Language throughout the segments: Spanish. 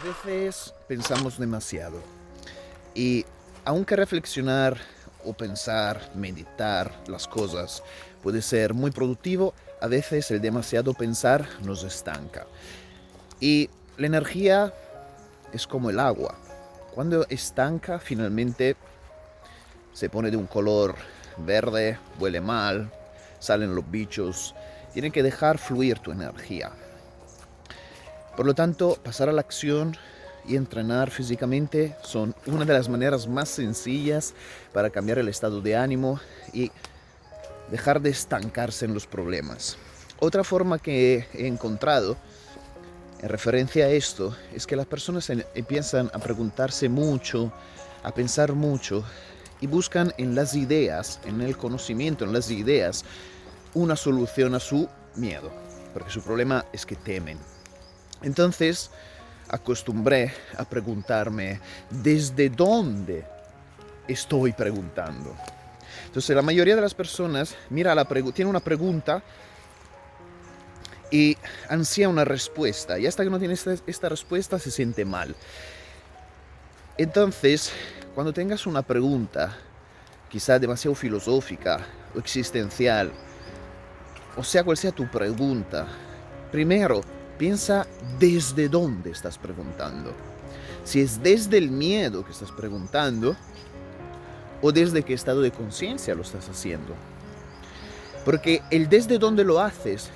A veces pensamos demasiado y aunque reflexionar o pensar, meditar las cosas puede ser muy productivo, a veces el demasiado pensar nos estanca. Y la energía es como el agua. Cuando estanca finalmente se pone de un color verde, huele mal, salen los bichos. Tiene que dejar fluir tu energía. Por lo tanto, pasar a la acción y entrenar físicamente son una de las maneras más sencillas para cambiar el estado de ánimo y dejar de estancarse en los problemas. Otra forma que he encontrado en referencia a esto es que las personas empiezan a preguntarse mucho, a pensar mucho y buscan en las ideas, en el conocimiento, en las ideas, una solución a su miedo, porque su problema es que temen. Entonces acostumbré a preguntarme desde dónde estoy preguntando. Entonces la mayoría de las personas tiene una pregunta y ansía una respuesta, y hasta que no tiene esta respuesta se siente mal. Entonces, cuando tengas una pregunta, quizá demasiado filosófica o existencial, o sea cual sea tu pregunta, primero piensa desde dónde estás preguntando. Si es desde el miedo que estás preguntando, o desde qué estado de conciencia lo estás haciendo. Porque el desde dónde lo haces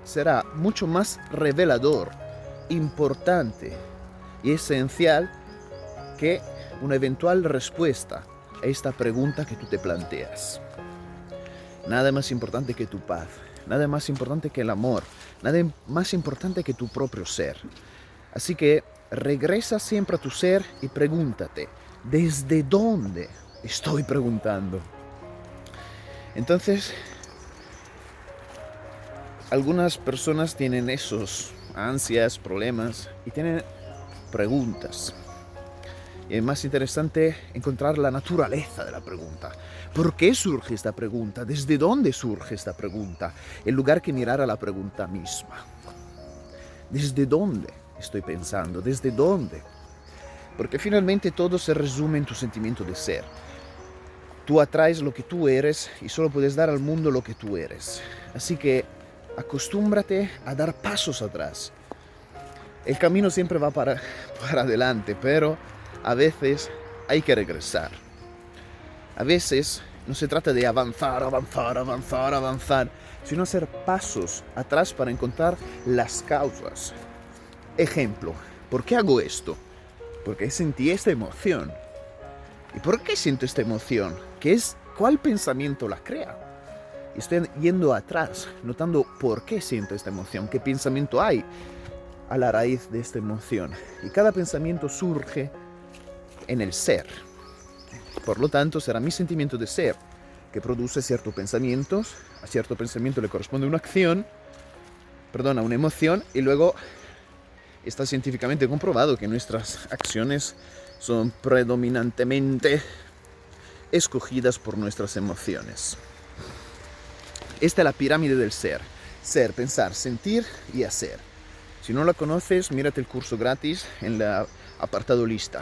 será mucho más revelador, importante y esencial que una eventual respuesta a esta pregunta que tú te planteas. Nada más importante que tu paz, nada más importante que el amor, nada más importante que tu propio ser. Así que regresa siempre a tu ser y pregúntate, ¿desde dónde estoy preguntando? Entonces, algunas personas tienen esos ansias, problemas y tienen preguntas. Y es más interesante encontrar la naturaleza de la pregunta. ¿Por qué surge esta pregunta? ¿Desde dónde surge esta pregunta? En lugar que mirar a la pregunta misma. ¿Desde dónde estoy pensando? ¿Desde dónde? Porque finalmente todo se resume en tu sentimiento de ser. Tú atraes lo que tú eres y solo puedes dar al mundo lo que tú eres. Así que acostúmbrate a dar pasos atrás. El camino siempre va para adelante, pero a veces hay que regresar. A veces no se trata de avanzar, sino hacer pasos atrás para encontrar las causas. Ejemplo, ¿por qué hago esto? Porque sentí esta emoción. ¿Y por qué siento esta emoción? ¿Cuál pensamiento la crea? Y estoy yendo atrás, notando por qué siento esta emoción, qué pensamiento hay a la raíz de esta emoción. Y cada pensamiento surge en el ser. Por lo tanto, será mi sentimiento de ser que produce ciertos pensamientos, a cierto pensamiento le corresponde una emoción, y luego está científicamente comprobado que nuestras acciones son predominantemente escogidas por nuestras emociones. Esta es la pirámide del ser. Ser, pensar, sentir y hacer. Si no la conoces, mírate el curso gratis en la apartado lista.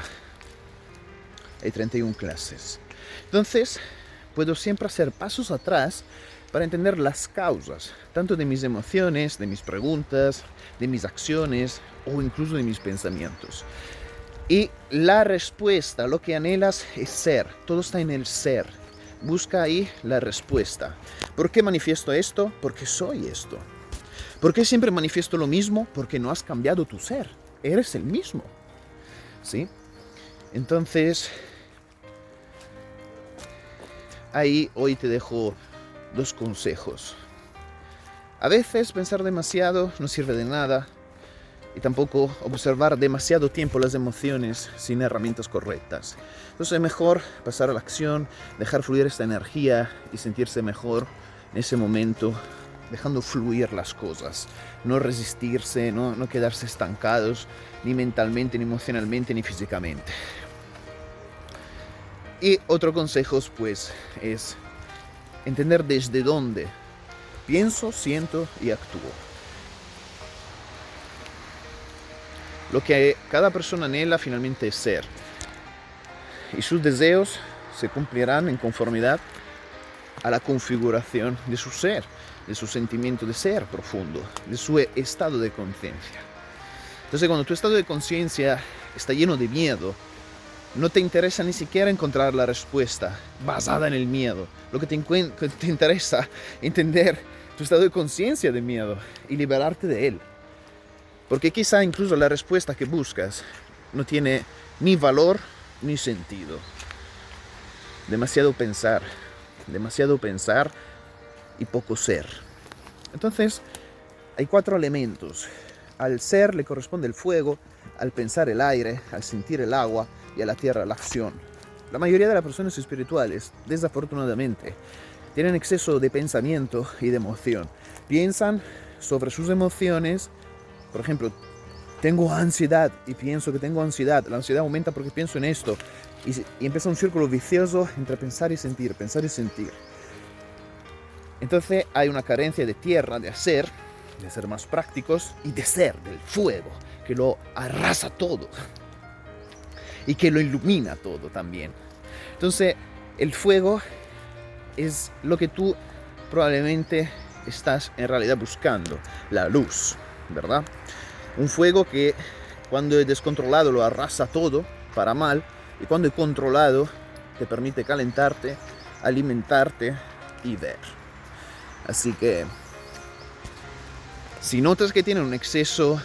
Hay 31 clases. Entonces, puedo siempre hacer pasos atrás para entender las causas, tanto de mis emociones, de mis preguntas, de mis acciones o incluso de mis pensamientos. Y la respuesta, lo que anhelas es ser. Todo está en el ser. Busca ahí la respuesta. ¿Por qué manifiesto esto? Porque soy esto. ¿Por qué siempre manifiesto lo mismo? Porque no has cambiado tu ser. Eres el mismo. ¿Sí? Entonces, ahí hoy te dejo 2 consejos. A veces pensar demasiado no sirve de nada y tampoco observar demasiado tiempo las emociones sin herramientas correctas. Entonces es mejor pasar a la acción, dejar fluir esta energía y sentirse mejor en ese momento, dejando fluir las cosas. No resistirse, no quedarse estancados, ni mentalmente, ni emocionalmente, ni físicamente. Y otro consejo, pues, es entender desde dónde pienso, siento y actúo. Lo que cada persona anhela finalmente es ser. Y sus deseos se cumplirán en conformidad a la configuración de su ser, de su sentimiento de ser profundo, de su estado de conciencia. Entonces, cuando tu estado de conciencia está lleno de miedo, no te interesa ni siquiera encontrar la respuesta basada en el miedo. Lo que te interesa entender tu estado de conciencia de miedo y liberarte de él. Porque quizá incluso la respuesta que buscas no tiene ni valor ni sentido. Demasiado pensar y poco ser. Entonces, hay 4 elementos. Al ser le corresponde el fuego, al pensar el aire, al sentir el agua y a la tierra la acción. La mayoría de las personas espirituales, desafortunadamente, tienen exceso de pensamiento y de emoción. Piensan sobre sus emociones. Por ejemplo, tengo ansiedad y pienso que tengo ansiedad. La ansiedad aumenta porque pienso en esto. Y empieza un círculo vicioso entre pensar y sentir, pensar y sentir. Entonces hay una carencia de tierra, de ser más prácticos, y de ser, del fuego, que lo arrasa todo y que lo ilumina todo también. Entonces, el fuego es lo que tú probablemente estás en realidad buscando, la luz, ¿verdad? Un fuego que cuando es descontrolado lo arrasa todo para mal, y cuando es controlado te permite calentarte, alimentarte y ver. Así que si notas que tienes un exceso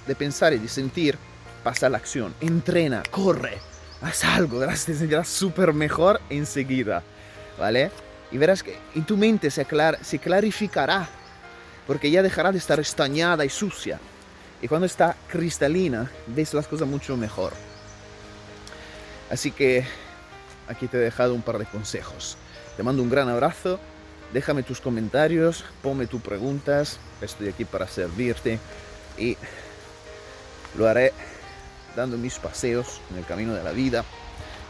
de pensar y de sentir, pasa a la acción, entrena, corre, haz algo, verás, te sentirás súper mejor enseguida, ¿vale? Y verás que en tu mente se clarificará, porque ya dejará de estar estañada y sucia. Y cuando está cristalina, ves las cosas mucho mejor. Así que aquí te he dejado un par de consejos. Te mando un gran abrazo. Déjame tus comentarios, ponme tus preguntas. Estoy aquí para servirte y lo haré dando mis paseos en el camino de la vida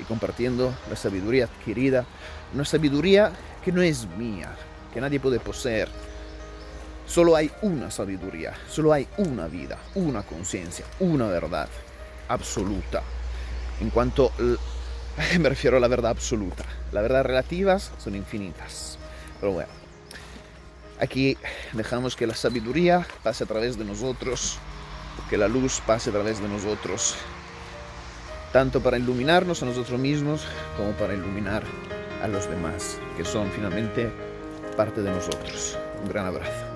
y compartiendo la sabiduría adquirida. Una sabiduría que no es mía, que nadie puede poseer. Solo hay una sabiduría, solo hay una vida, una conciencia, una verdad absoluta. En cuanto me refiero a la verdad absoluta. Las verdades relativas son infinitas. Pero bueno, aquí dejamos que la sabiduría pase a través de nosotros, que la luz pase a través de nosotros, tanto para iluminarnos a nosotros mismos como para iluminar a los demás, que son finalmente parte de nosotros. Un gran abrazo.